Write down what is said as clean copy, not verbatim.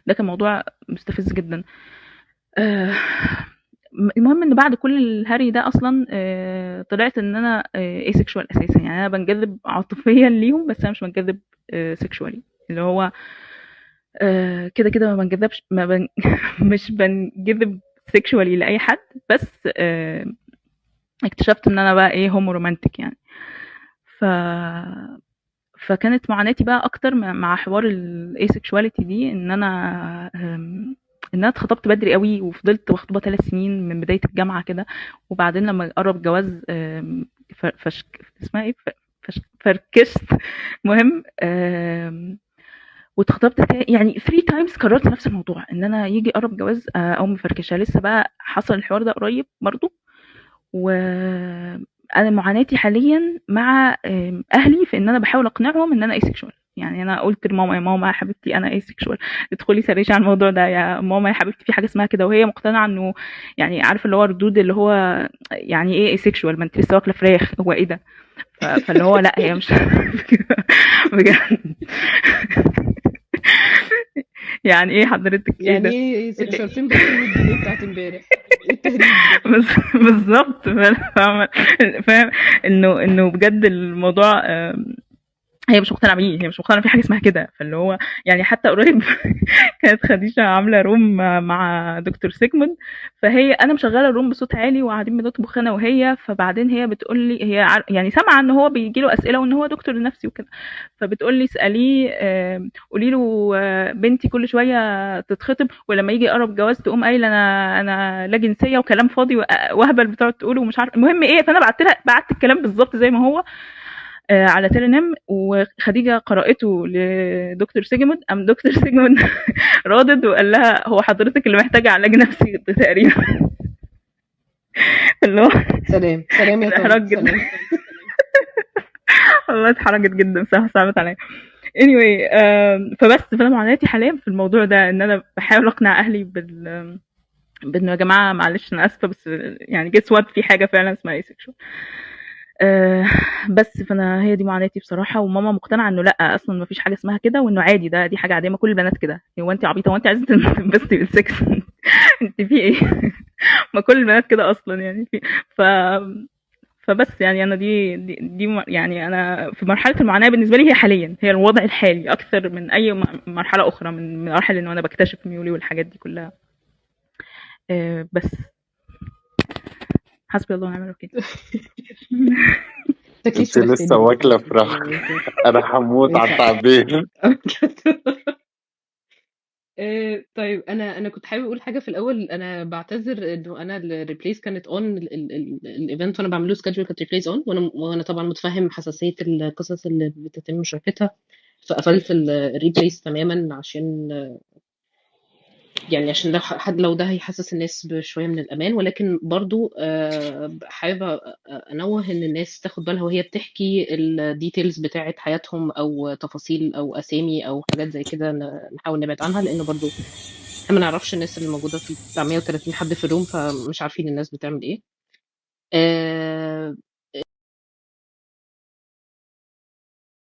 ده كان موضوع مستفز جدا. آه، المهم ان بعد كل الهري ده اصلا طلعت ان انا asexual اساسا، يعني انا بنجذب عاطفيا ليهم بس انا مش بنجذب سexually، اللي هو كده كده ما بنجذبش ما بن... مش بنجذب sexually لاي حد، بس اكتشفت ان انا بقى ايه هومو رومانتك يعني. ف فكانت معاناتي بقى اكتر مع حوار الاسexuality دي ان انا ان انا اتخطبت بدري قوي وفضلت مخطوبه 3 سنين من بدايه الجامعه كده، وبعدين لما قرب الجواز اسمها ايه فركشت. مهم واتخطبت يعني 3 تايمز كررت نفس الموضوع ان انا يجي قرب جواز او مفركشه. لسه بقى حصل الحوار ده قريب برضو. وانا معاناتي حاليا مع اهلي في ان انا بحاول اقنعهم ان انا asexual. يعني انا قلت لماما يا ماما يا حبيبتي انا asexual، ادخلي سريش على الموضوع ده يا ماما يا حبيبتي في حاجه اسمها كده، وهي مقتنعه انه يعني عارف اللي هو ردود اللي هو يعني ايه asexual ما انت لسه واكله فراخ هو ايه ده. فاللي هو لا هي مش بجد. يعني ايه حضرتك ايه يعني ده. ايه سيكشوال؟ فين بقية ال100 جنيه بتاعت امبارح؟ ايه التهريج ده؟ بالظبط فاهم. فاهم انه بجد الموضوع هي مش مقتنعه بيه، هي مش مقتنعه في حاجه اسمها كده. فاللي هو يعني حتى قريب كانت خديجه عامله روم مع دكتور سيجموند، فهي انا مشغله الروم بصوت عالي وقاعدين بنطبخ انا وهي، فبعدين هي بتقول لي هي يعني سامعه ان هو بيجي له اسئله وان هو دكتور نفسي وكده، فبتقول لي اساليه قولي له بنتي كل شويه تتخطب ولما يجي يقرب جواز تقوم قايله انا لا جنسيه وكلام فاضي وهبل بتقعد تقوله ومش عارف المهم ايه. فانا بعت الكلام بالظبط زي ما هو على تيلينم، وخديجه قرأته لدكتور سيجموند، ام دكتور سيجموند ردد وقال لها هو حضرتك اللي محتاجه علاج نفسي تقريبا. اللي هو سلام سلام يا كان طنط احراج جدا. سلام. والله اتحرجت جدا صح، صعبت عليا. anyway فانا معاناتي حاليا في الموضوع ده ان انا بحاول اقنع اهلي بانه يا جماعه معلش انا اسفه بس يعني جيس وات في حاجه فعلا اسمها asexual. آه بس فانا هي دي معاناتي بصراحه، وماما مقتنعه انه لا اصلا ما فيش حاجه اسمها كده وانه عادي، دي حاجه عاديه ما كل البنات كده. هو انت عبيطه وانت عايزه تنبسطي بالسكس انت في ايه؟ ما كل البنات كده اصلا يعني ف فبس يعني انا يعني انا في مرحله المعاناه بالنسبه لي هي حاليا هي الوضع الحالي اكثر من اي مرحله اخرى من مراحل ان انا بكتشف ميولي والحاجات دي كلها. بس حسبي الله ونعم الوكيل. تاكليش انت فراخ لسه تاني بقى واكله خلاص فراخ؟ يعني ما ينفعش. انا ما هموت على ينفعش. التعبير. طيب انا كنت حابب اقول حاجه في الاول. انا بعتذر انه انا الريبليس كانت اون، الايفنت وانا بعمله سكادجول كانت ريبليس اون، وانا طبعا متفهم حساسيه القصص اللي بتتم مشاركتها، فقفلت الريبليس تماما عشان يعني عشان لو ده هيحسس الناس بشوية من الأمان. ولكن برضو حابة أنوه إن الناس تاخد بالها وهي بتحكي الديتيلز بتاعة حياتهم أو تفاصيل أو أسامي أو حاجات زي كده، نحاول نبعد عنها، لأنه برضو احنا ما نعرفش الناس اللي موجودة في بتاع 130 حد في الروم، فمش عارفين الناس بتعمل إيه.